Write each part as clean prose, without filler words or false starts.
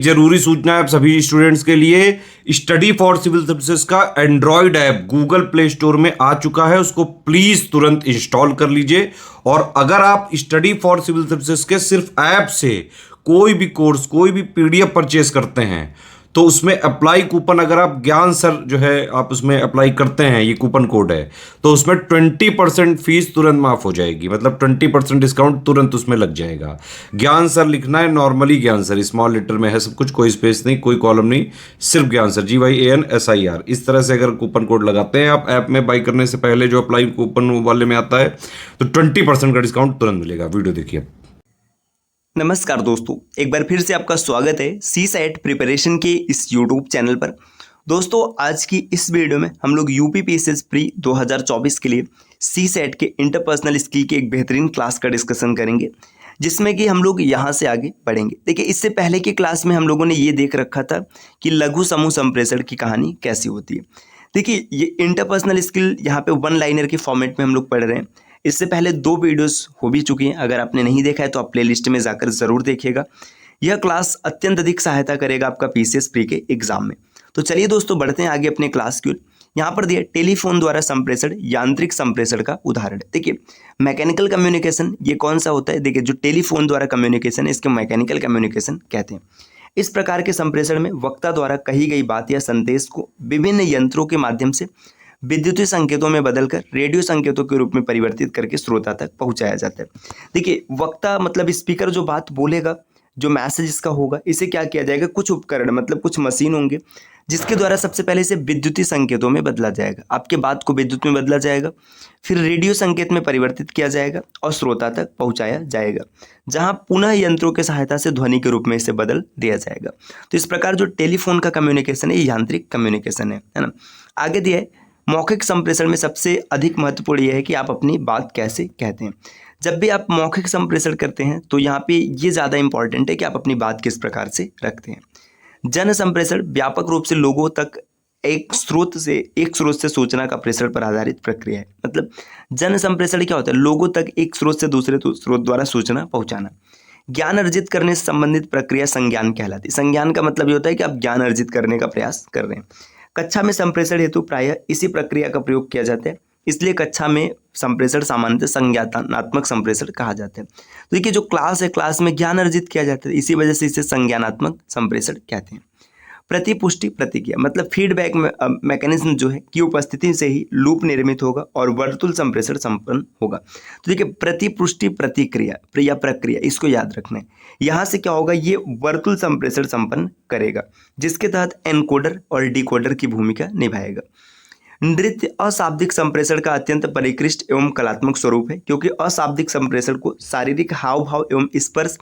जरूरी सूचना है आप सभी स्टूडेंट्स के लिए। स्टडी फॉर सिविल सर्विसेज का Android app Google play store में आ चुका है, उसको प्लीज तुरंत इंस्टॉल कर लीजिए। और अगर आप स्टडी फॉर सिविल सर्विसेज के सिर्फ ऐप से कोई भी कोर्स, कोई भी पीडीएफ परचेस करते हैं तो उसमें अप्लाई कूपन, अगर आप ज्ञान सर जो है आप उसमें अप्लाई करते हैं, ये कूपन कोड है, तो उसमें 20% फीस तुरंत माफ हो जाएगी। मतलब 20% डिस्काउंट तुरंत उसमें लग जाएगा। ज्ञान सर लिखना है, नॉर्मली ज्ञान सर, स्मॉल लेटर में है सब कुछ, कोई स्पेस नहीं, कोई कॉलम नहीं, सिर्फ ज्ञान सर, GYANSIR। इस तरह से अगर कूपन कोड लगाते हैं आप ऐप में बाई करने से पहले, जो अप्लाई कूपन वाले में आता है, तो 20% का डिस्काउंट तुरंत मिलेगा। वीडियो देखिए। नमस्कार दोस्तों, एक बार फिर से आपका स्वागत है सी सेट प्रिपरेशन के इस यूट्यूब चैनल पर। दोस्तों, आज की इस वीडियो में हम लोग यूपीपीएससी प्री 2024 के लिए सी सेट के इंटरपर्सनल स्किल की एक बेहतरीन क्लास का डिस्कशन करेंगे, जिसमें कि हम लोग यहाँ से आगे बढ़ेंगे। देखिए, इससे पहले की क्लास में हम लोगों ने ये देख रखा था कि लघु समूह संप्रेषण की कहानी कैसी होती है। देखिए, ये इंटरपर्सनल स्किल यहाँ पे वन लाइनर के फॉर्मेट में हम लोग पढ़ रहे हैं। इससे पहले 2 वीडियोस हो भी चुकी हैं, अगर आपने नहीं देखा है तो आप प्लेलिस्ट में जाकर ज़रूर देखिएगा। यह क्लास अत्यंत अधिक सहायता करेगा आपका पीसीएस प्री के एग्जाम में। तो चलिए दोस्तों, बढ़ते हैं आगे अपने क्लास की ओर। यहाँ पर दिया टेलीफोन द्वारा संप्रेषण, यांत्रिक संप्रेषण का उदाहरण। देखिए, मैकेनिकल कम्युनिकेशन ये कौन सा होता है? देखिए, जो टेलीफोन द्वारा कम्युनिकेशन है, इसके मैकेनिकल कम्युनिकेशन कहते हैं। इस प्रकार के संप्रेषण में वक्ता द्वारा कही गई बात या संदेश को विभिन्न यंत्रों के माध्यम से विद्युतीय संकेतों में बदलकर रेडियो संकेतों के रूप में परिवर्तित करके श्रोता तक पहुंचाया जाता है। देखिए, वक्ता मतलब स्पीकर जो बात बोलेगा, जो मैसेज इसका होगा, इसे क्या किया जाएगा? कुछ उपकरण मतलब कुछ मशीन होंगे जिसके द्वारा सबसे पहले इसे विद्युतीय संकेतों में बदला जाएगा। आपके बात को विद्युत में बदला जाएगा, फिर रेडियो संकेत में परिवर्तित किया जाएगा और श्रोता तक पहुंचाया जाएगा, जहां पुनः यंत्रों की सहायता से ध्वनि के रूप में इसे बदल दिया जाएगा। तो इस प्रकार जो टेलीफोन का कम्युनिकेशन है, ये यांत्रिक कम्युनिकेशन है ना। आगे दिया है, मौखिक संप्रेषण में सबसे अधिक महत्वपूर्ण यह है कि आप अपनी बात कैसे कहते हैं। जब भी आप मौखिक संप्रेषण करते हैं तो यहाँ पे ये ज़्यादा इंपॉर्टेंट है कि आप अपनी बात किस प्रकार से रखते हैं। जन संप्रेषण व्यापक रूप से लोगों तक एक स्रोत से सूचना का प्रेषण पर आधारित प्रक्रिया है। मतलब जन संप्रेषण क्या होता है? लोगों तक एक स्रोत से दूसरे स्रोत द्वारा सूचना पहुंचाना। ज्ञान अर्जित करने से संबंधित प्रक्रिया संज्ञान कहलाती है। संज्ञान का मतलब ये होता है कि आप ज्ञान अर्जित करने का प्रयास कर रहे हैं। कक्षा में संप्रेषण हेतु प्रायः इसी प्रक्रिया का प्रयोग किया जाता है, इसलिए कक्षा में संप्रेषण सामान्यतः संज्ञानात्मक संप्रेषण कहा जाता है। तो देखिए, जो क्लास है, क्लास में ज्ञान अर्जित किया जाता है, इसी वजह से इसे संज्ञानात्मक संप्रेषण कहते हैं। प्रतिपुष्टि प्रतिक्रिया मतलब फीडबैक मैकेनिज्म जो है की उपस्थिति से ही लूप निर्मित होगा और वर्तुल संप्रेषण संपन्न होगा। तो देखिए, प्रतिपुष्टि प्रतिक्रिया या प्रक्रिया, इसको याद रखना है। यहाँ से क्या होगा? ये वर्तुल संप्रेषण संपन्न करेगा, जिसके तहत एनकोडर और डिकोडर की भूमिका निभाएगा। नृत्य अशाब्दिक संप्रेषण का अत्यंत परिष्कृत एवं कलात्मक स्वरूप है, क्योंकि अशाब्दिक संप्रेषण को शारीरिक हाव भाव एवं स्पर्श,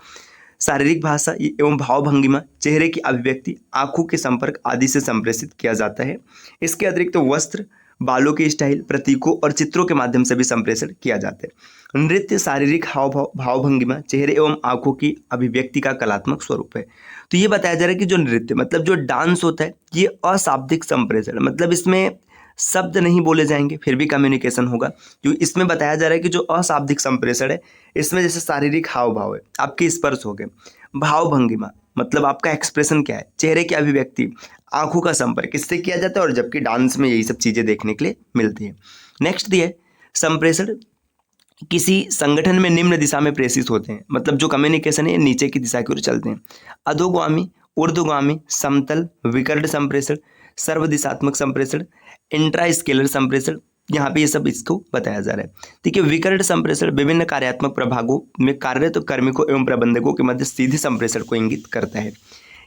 शारीरिक भाषा एवं भाव भंगिमा, चेहरे की अभिव्यक्ति, आंखों के संपर्क आदि से संप्रेषित किया जाता है। इसके अतिरिक्त वस्त्र, बालों की स्टाइल, प्रतीकों और चित्रों के माध्यम से भी संप्रेषण किया जाता है। नृत्य शारीरिक हाव भाव, भाव भंगिमा, चेहरे एवं आंखों की अभिव्यक्ति का कलात्मक स्वरूप है। तो ये बताया जा रहा है कि जो नृत्य मतलब जो डांस होता है, ये अशाब्दिक संप्रेषण, मतलब इसमें शब्द नहीं बोले जाएंगे फिर भी कम्युनिकेशन होगा। जो इसमें बताया जा रहा है कि जो अशाब्दिक संप्रेषण है, इसमें जैसे शारीरिक हाव भाव है, आपके स्पर्श हो गए, भाव भंगिमा मतलब आपका एक्सप्रेशन क्या है, चेहरे की अभिव्यक्ति, आंखों का संपर्क, इससे किया जाता है। और जबकि डांस में यही सब चीजें देखने के लिए मिलती है। नेक्स्ट दिया है, संप्रेषण किसी संगठन में निम्न दिशा में प्रेषित होते हैं। मतलब जो कम्युनिकेशन है नीचे की दिशा की ओर चलते हैं। अधोगामी, ऊर्ध्वगामी, समतल, विकर्ण संप्रेषण, सर्वदिशात्मक संप्रेषण, इंट्रास्केलर संप्रेषण, यहाँ पे ये सब इसको बताया जा रहा है। देखिए, विकर्ण संप्रेषण विभिन्न कार्यात्मक प्रभागों में कार्यरत कार्मिकों एवं प्रबंधकों के मध्य सीधे संप्रेषण को इंगित करता है।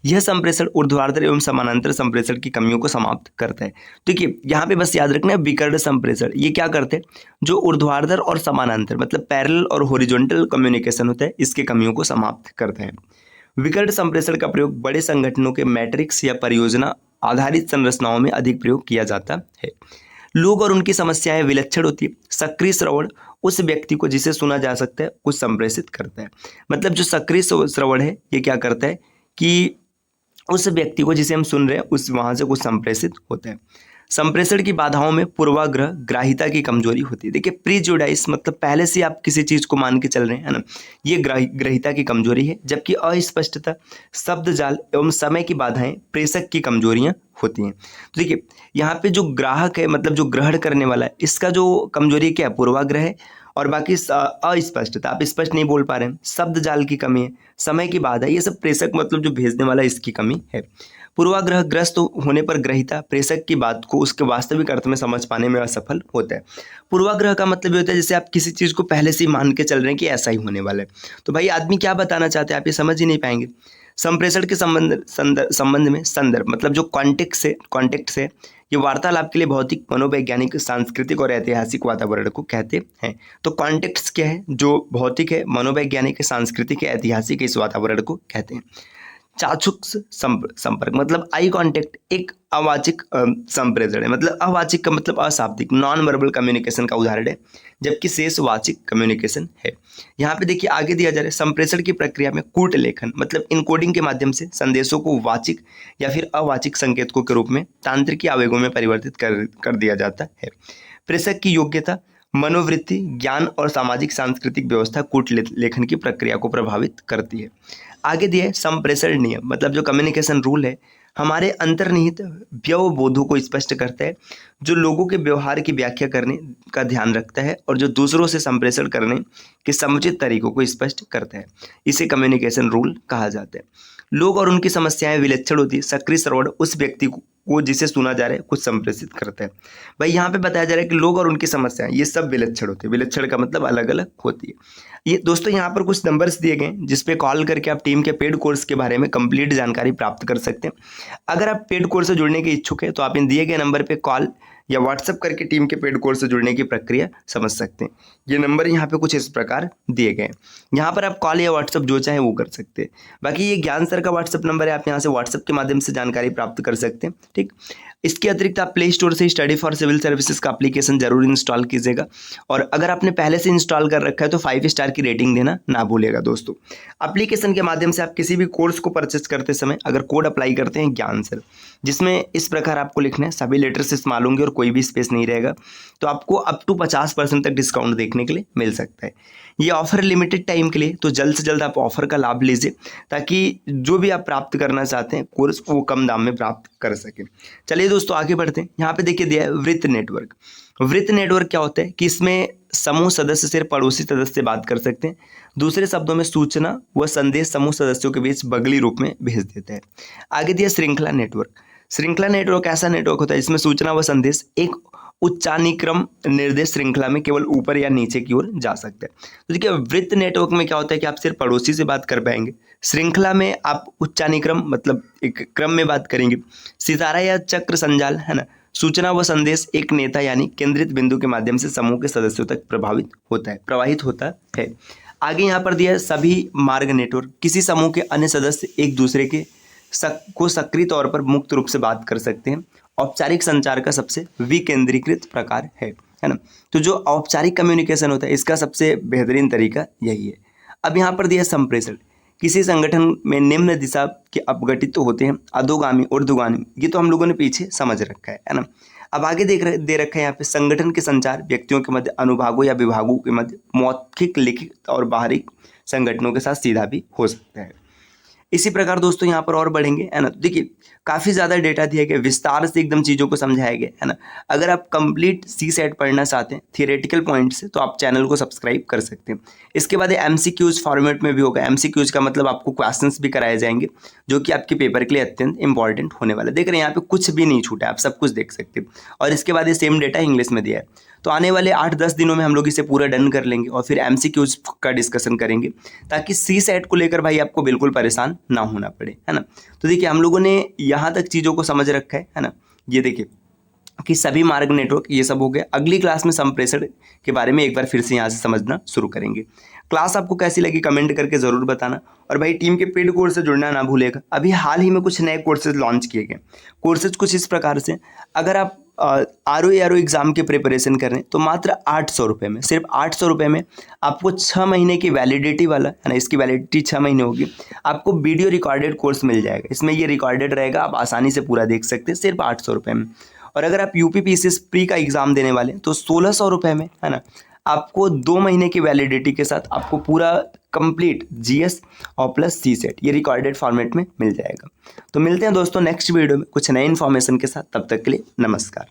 यह संप्रेषण ऊर्ध्वाधर एवं समानांतर संप्रेषण की कमियों को समाप्त करता है। देखिए, यहाँ पे बस याद रखना है, विकर्ण संप्रेषण ये क्या करते हैं? जो ऊर्ध्वाधर और समानांतर मतलब पैरेलल और हॉरिजॉन्टल कम्युनिकेशन होता है, इसके कमियों को समाप्त करता है। विकर्ण संप्रेषण का प्रयोग बड़े संगठनों के मैट्रिक्स या परियोजना आधारित संरचनाओं में अधिक प्रयोग किया जाता है। लोग और उनकी समस्याएं विलक्षण होती है। सक्रिय श्रवण उस व्यक्ति को जिसे सुना जा सकता है कुछ संप्रेषित करता है। मतलब जो सक्रिय श्रवण है, ये क्या करता है कि उस व्यक्ति को जिसे हम सुन रहे हैं उस वहां से कुछ संप्रेषित होता है। संप्रेषण की बाधाओं में पूर्वाग्रह, ग्राहिता की कमजोरी होती है। देखिए प्रीजुडाइस मतलब पहले से आप किसी चीज को मान के चल रहे हैं, है ना, ये ग्राहिता की कमजोरी है। जबकि अस्पष्टता, शब्द जाल एवं समय की बाधाएं प्रेषक की कमजोरियां होती हैं। तो देखिए यहाँ पे जो ग्राहक है मतलब जो ग्रहण करने वाला है, इसका जो कमजोरी क्या है, पूर्वाग्रह है। और बाकी अस्पष्टता, आप स्पष्ट नहीं बोल पा रहे हैं, शब्द जाल की कमी है, समय की बाधा है, ये सब प्रेषक मतलब जो भेजने वाला है इसकी कमी है। पूर्वाग्रह ग्रस्त होने पर ग्रहिता प्रेषक की बात को उसके वास्तविक अर्थ में समझ पाने में असफल होता है। पूर्वाग्रह का मतलब ये होता है जैसे आप किसी चीज़ को पहले से ही मान के चल रहे हैं कि ऐसा ही होने वाला है, तो भाई आदमी क्या बताना चाहते हैं आप ये समझ ही नहीं पाएंगे। संप्रेषण के संबंध में संदर्भ मतलब जो कॉन्टेक्स्ट से ये वार्तालाप के लिए भौतिक, मनोवैज्ञानिक, सांस्कृतिक और ऐतिहासिक वातावरण को कहते हैं। तो कॉन्टेक्स्ट क्या है, जो भौतिक है, मनोवैज्ञानिक है, सांस्कृतिक है, ऐतिहासिक है, इस वातावरण को कहते हैं। चाक्षुष संपर्क मतलब आई कांटेक्ट एक अवाचिक संप्रेषण है, मतलब अवाचिक का मतलब अशाब्दिक, नॉन वर्बल कम्युनिकेशन का उदाहरण है, जबकि शेष वाचिक कम्युनिकेशन है। यहाँ पे देखिए आगे दिया जा रहा है, संप्रेषण की प्रक्रिया में कूट लेखन मतलब इनकोडिंग के माध्यम से संदेशों को वाचिक या फिर अवाचिक संकेतकों के रूप में तांत्रिक आवेगों में परिवर्तित कर दिया जाता है। प्रेषक की योग्यता, मनोवृत्ति, ज्ञान और सामाजिक सांस्कृतिक व्यवस्था कूट लेखन की प्रक्रिया को प्रभावित करती है। आगे दिए संप्रेषण नियम मतलब जो कम्युनिकेशन रूल है, हमारे अंतर्निहित व्यवबोधों को स्पष्ट करता है, जो लोगों के व्यवहार की व्याख्या करने का ध्यान रखता है और जो दूसरों से संप्रेषण करने के समुचित तरीकों को स्पष्ट करता है। इसे कम्युनिकेशन रूल कहा जाता है। लोग और उनकी समस्याएं विलक्षण होती है। सक्रिय श्रवण उस व्यक्ति को जिसे सुना जा रहा है कुछ संप्रेषित करता है। भाई यहाँ पे बताया जा रहा है कि लोग और उनकी समस्याएं ये सब विलक्षण होती है। विलक्षण का मतलब अलग अलग होती है। ये दोस्तों यहाँ पर कुछ नंबर्स दिए गए हैं जिस पे कॉल करके आप टीम के पेड कोर्स के बारे में कंप्लीट जानकारी प्राप्त कर सकते हैं। अगर आप पेड कोर्स से जुड़ने के इच्छुक हैं तो आप इन दिए गए नंबर पे कॉल या व्हाट्सएप करके टीम के पेड कोर्स से जुड़ने की प्रक्रिया समझ सकते हैं। ये नंबर यहाँ पे कुछ इस प्रकार दिए गए हैं। यहाँ पर आप कॉल या व्हाट्सएप जो चाहे वो कर सकते हैं। बाकी ये ज्ञान सर का व्हाट्सएप नंबर है, आप यहाँ से व्हाट्सएप के माध्यम से जानकारी प्राप्त कर सकते हैं। ठीक, इसके अतिरिक्त आप प्ले स्टोर से स्टडी फॉर सिविल सर्विसेज का एप्लीकेशन जरूर इंस्टॉल कीजिएगा। और अगर आपने पहले से इंस्टॉल कर रखा है तो 5 स्टार की रेटिंग देना ना भूलिएगा। दोस्तों एप्लीकेशन के माध्यम से आप किसी भी कोर्स को परचेस करते समय अगर कोड अप्लाई करते हैं ज्ञान सर, जिसमें इस प्रकार आपको लिखना है, सभी लेटर्स इस्तेमाल होंगे और कोई भी स्पेस नहीं रहेगा, तो आपको अप टू 50% तक डिस्काउंट देखने के लिए मिल सकता है। ये ऑफर लिमिटेड टाइम के लिए, तो जल्द से जल्द आप ऑफर का लाभ लीजिए ताकि जो भी आप प्राप्त करना चाहते हैं कोर्स वो कम दाम में प्राप्त कर सकें। चलिए दोस्तों आगे बढ़ते हैं। यहाँ पे देखिए दिया है वृत्त नेटवर्क। वृत्त नेटवर्क क्या होता है कि इसमें समूह सदस्य सिर्फ पड़ोसी सदस्य से बात कर सकते हैं। दूसरे शब्दों में सूचना व संदेश समूह सदस्यों के बीच बगली रूप में भेज देते हैं। आगे दिया श्रृंखला नेटवर्क। श्रृंखला नेटवर्क ऐसा नेटवर्क होता है जिसमें सूचना व संदेश एक उच्चानुक्रम निर्देश श्रृंखला में केवल ऊपर या नीचे की ओर जा सकते हैं। तो देखिए वृत्त नेटवर्क में क्या होता है कि आप सिर्फ पड़ोसी से बात कर पाएंगे। श्रृंखला में आप उच्चानुक्रम मतलब एक क्रम में बात करेंगे। सितारा या चक्र संजाल है ना, सूचना व संदेश एक नेता यानी केंद्रित बिंदु के माध्यम से समूह के सदस्यों तक प्रवाहित होता है। आगे यहाँ पर दिया है सभी मार्ग नेटवर्क। किसी समूह के अन्य सदस्य एक दूसरे के को सक्रिय तौर पर मुक्त रूप से बात कर सकते हैं। औपचारिक संचार का सबसे विकेंद्रीकृत प्रकार है ना। तो जो औपचारिक कम्युनिकेशन होता है इसका सबसे बेहतरीन तरीका यही है। अब यहाँ पर दिया संप्रेषण। किसी संगठन में निम्न दिशा के अपघटित तो होते हैं, अधोगामी, ऊर्ध्वगामी, ये तो हम लोगों ने पीछे समझ रखा है ना। अब आगे दे रखा है यहाँ पे संगठन के संचार व्यक्तियों के मध्य, अनुभागों या विभागों के मध्य, मौखिक, लिखित और बाहरी संगठनों के साथ सीधा भी हो सकता है। इसी प्रकार दोस्तों यहाँ पर और बढ़ेंगे है ना। देखिए काफ़ी ज़्यादा डेटा दिया गया, विस्तार से एकदम चीज़ों को समझाया गया है ना। अगर आप कंप्लीट सीसेट पढ़ना चाहते हैं थियोरेटिकल पॉइंट से तो आप चैनल को सब्सक्राइब कर सकते हैं। इसके बाद एमसीक्यूज फॉर्मेट में भी होगा। एमसीक्यूज का मतलब आपको क्वेश्चंस भी कराए जाएंगे जो कि आपके पेपर के लिए अत्यंत इंपॉर्टेंट होने वाला है। देख रहे हैं यहाँ पे कुछ भी नहीं छूटा है, आप सब कुछ देख सकते हैं। और इसके बाद ये सेम डेटा इंग्लिश में दिया है। तो आने वाले 8-10 दिनों में हम लोग इसे पूरा डन कर लेंगे और फिर एमसीक्यूज का डिस्कशन करेंगे ताकि सीसेट को लेकर भाई आपको बिल्कुल परेशान ना होना पड़े, है ना। तो देखिए हम लोगों ने यहाँ तक चीज़ों को समझ रखा है ना। ये देखिए कि सभी मार्ग नेटवर्क ये सब हो गया। अगली क्लास में संप्रेषण के बारे में एक बार फिर से यहाँ से समझना शुरू करेंगे। क्लास आपको कैसी लगी कमेंट करके ज़रूर बताना। और भाई टीम के पेड कोर्स से जुड़ना ना भूलेगा। अभी हाल ही में कुछ नए कोर्सेज लॉन्च किए गए। कोर्सेज कुछ इस प्रकार से, अगर आप आरओ एग्ज़ाम की प्रिपरेशन कर रहे हैं तो मात्र 800 रुपये में, सिर्फ 800 रुपये में आपको 6 महीने की वैलिडिटी वाला है ना, इसकी वैलिडिटी 6 महीने होगी, आपको वीडियो रिकॉर्डेड कोर्स मिल जाएगा। इसमें ये रिकॉर्डेड रहेगा, आप आसानी से पूरा देख सकते हैं सिर्फ 800 रुपये में। और अगर आप यूपीपीसीएस प्री का एग्ज़ाम देने वाले हैं तो 1600 रुपये में, है ना, आपको 2 महीने की वैलिडिटी के साथ आपको पूरा कंप्लीट जीएस और प्लस सीसेट ये रिकॉर्डेड फॉर्मेट में मिल जाएगा। तो मिलते हैं दोस्तों नेक्स्ट वीडियो में कुछ नए इन्फॉर्मेशन के साथ, तब तक के लिए नमस्कार।